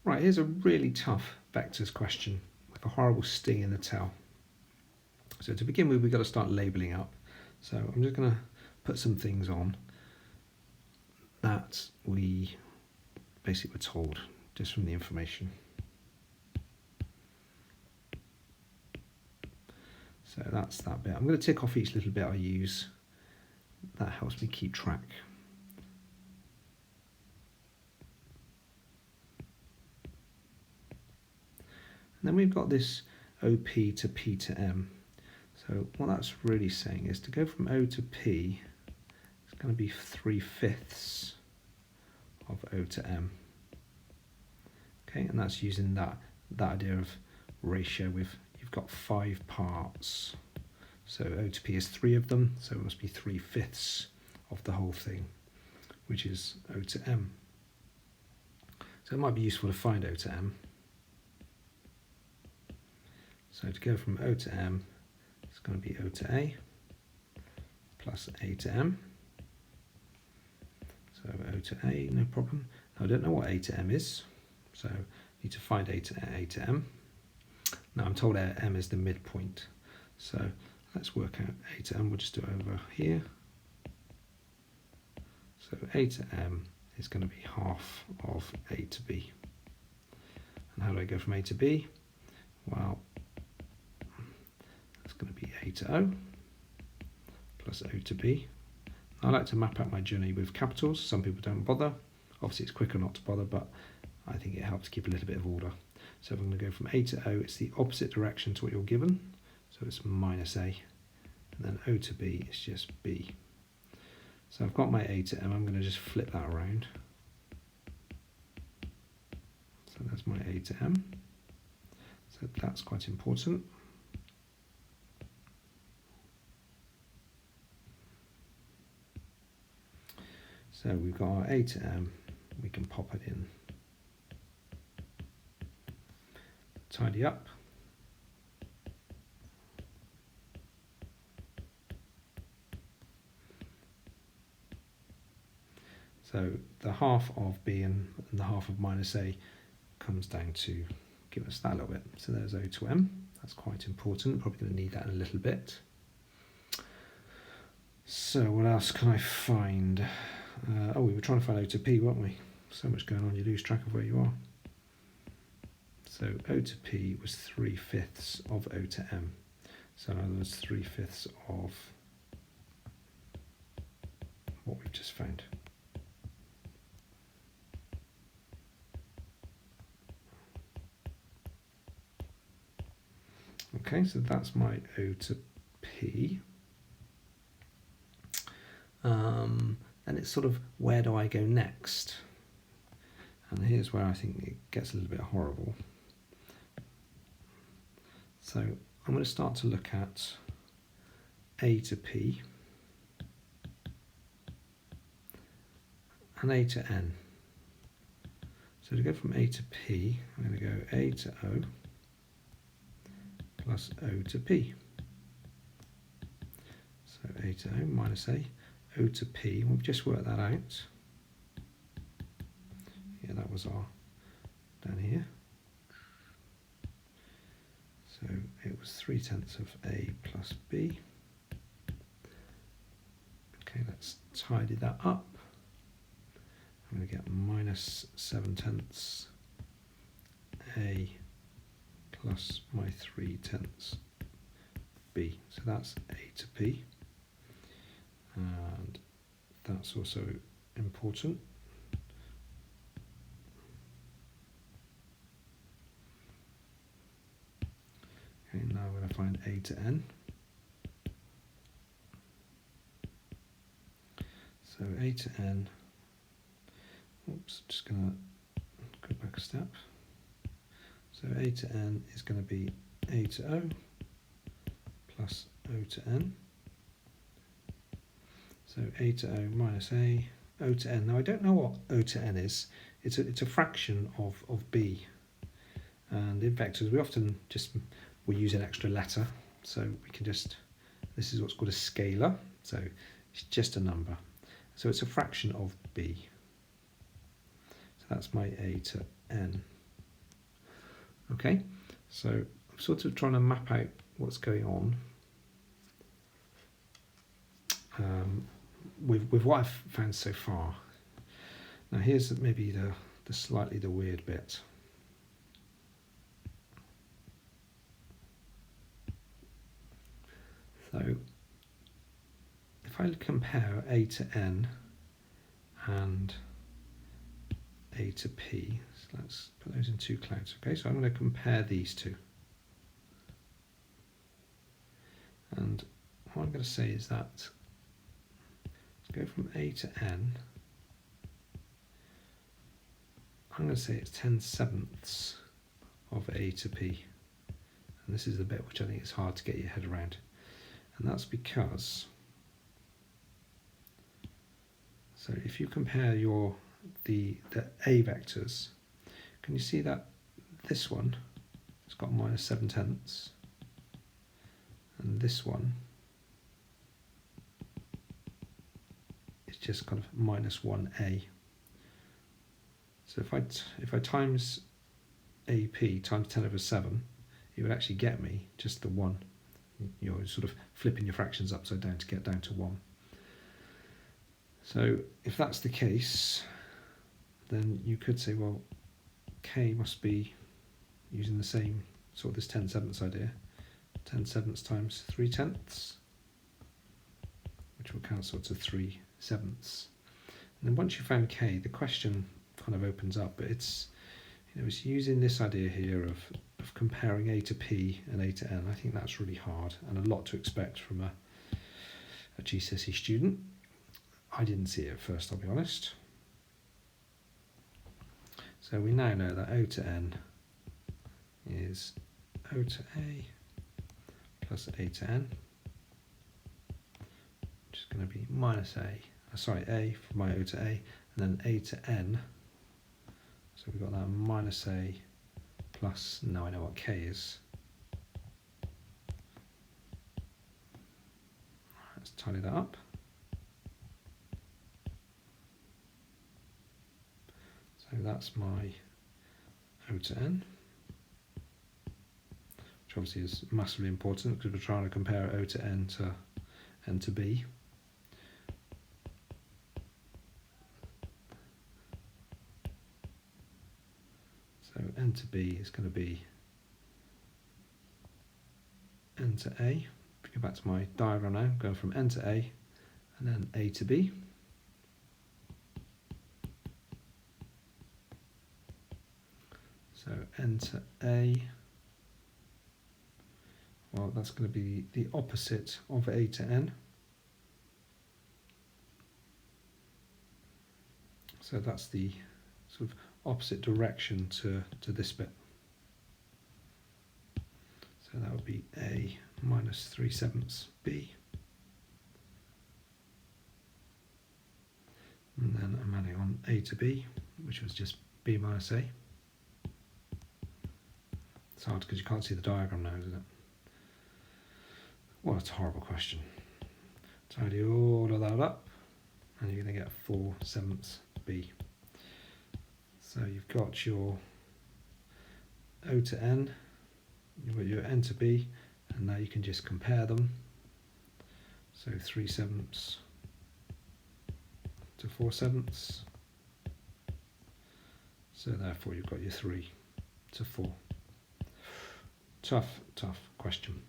Right, here's a really tough vectors question with a horrible sting in the tail. So to begin with, we've got to start labelling up. So I'm just going to put some things on that we basically were told just from the information. So that's that bit. I'm going to tick off each little bit I use. That helps me keep track. And then we've got this OP to P to M. So what that's really saying is to go from O to P, it's going to be 3/5 of O to M. Okay, and that's using that idea of ratio with, you've got 5 parts. So O to P is 3 of them, so it must be 3/5 of the whole thing, which is O to M. So it might be useful to find O to M. So to go from O to M, it's going to be O to A plus A to M. So O to A, no problem. Now, I don't know what A to M is, so I need to find A to M. Now I'm told M is the midpoint, so let's work out A to M. We'll just do it over here. So A to M is going to be half of A to B. And how do I go from A to B? Well, it's going to be A to O plus O to B. I like to map out my journey with capitals. Some people don't bother. Obviously it's quicker not to bother, but I think it helps keep a little bit of order. So if I'm going to go from A to O, it's the opposite direction to what you're given. So it's minus A. And then O to B is just B. So I've got my A to M. I'm going to just flip that around. So that's my A to M. So that's quite important. So we've got our A to M, we can pop it in. Tidy up. So the half of B and the half of minus A comes down to give us that little bit. So there's O to M, that's quite important, probably going to need that in a little bit. So what else can I find? Oh, we were trying to find O to P, weren't we? So much going on, you lose track of where you are. So O to P was 3/5 of O to M. So in other words, 3/5 of what we've just found. Okay, so that's my O to P. And it's sort of, where do I go next? And here's where I think it gets a little bit horrible. So I'm going to start to look at A to P and A to N. So to go from A to P, I'm going to go A to O plus O to P. So A to O minus A, O to P, we've just worked that out. Yeah, that was our down here. So it was 3/10 of A plus B. Okay, let's tidy that up. I'm going to get minus 7/10 A plus my 3/10 B. So that's A to P. And that's also important. Okay, now I'm going to find A to N. So A to N, oops, just going to go back a step. So A to N is going to be A to O plus O to N. So A to O minus A, O to N. Now I don't know what O to N is. It's a fraction of B. And in vectors we often just will use an extra letter. So we can just, this is what's called a scalar. So it's just a number. So it's a fraction of B. So that's my A to N. Okay, so I'm sort of trying to map out what's going on with what I've found so far. Now here's maybe the slightly the weird bit. So if I compare a to n and a to p, so let's put those in two clouds. Okay, so I'm going to compare these two. And what I'm going to say is that let's go from a to n. I'm going to say it's 10/7 of a to p. And this is the bit which I think is hard to get your head around. And that's because, so if you compare the a vectors, can you see that this one has got -7/10, and this one is just kind of -1a. So if I times AP times 10/7, it would actually get me just the 1. You're sort of flipping your fractions upside down to get down to 1. So if that's the case, then you could say, well, k must be using the same sort of this 10/7 idea. 10/7 times 3/10, which will cancel to 3/7. And then once you found k, the question kind of opens up, but it's using this idea here of comparing a to p and a to n. I think that's really hard and a lot to expect from a GCSE student. I didn't see it at first, I'll be honest. So we now know that O to n is O to a plus a to n, which is going to be minus a for my O to a, and then a to n. So we've got that minus a plus, now I know what k is. Let's tidy that up. So that's my O to n, which obviously is massively important because we're trying to compare O to n to b. So n to b is going to be n to a. If we go back to my diagram now, going from n to a and then a to b. So n to a, well, that's going to be the opposite of a to n. So that's the sort of opposite direction to this bit. So that would be a minus 3/7 b. And then I'm adding on a to b, which was just b minus a. It's hard because you can't see the diagram now, isn't it? What a horrible question. Tidy all of that up, and you're going to get 4/7 b. So you've got your O to n, you've got your n to b, and now you can just compare them. So 3/7 to 4/7. So therefore you've got your 3 to 4. Tough question.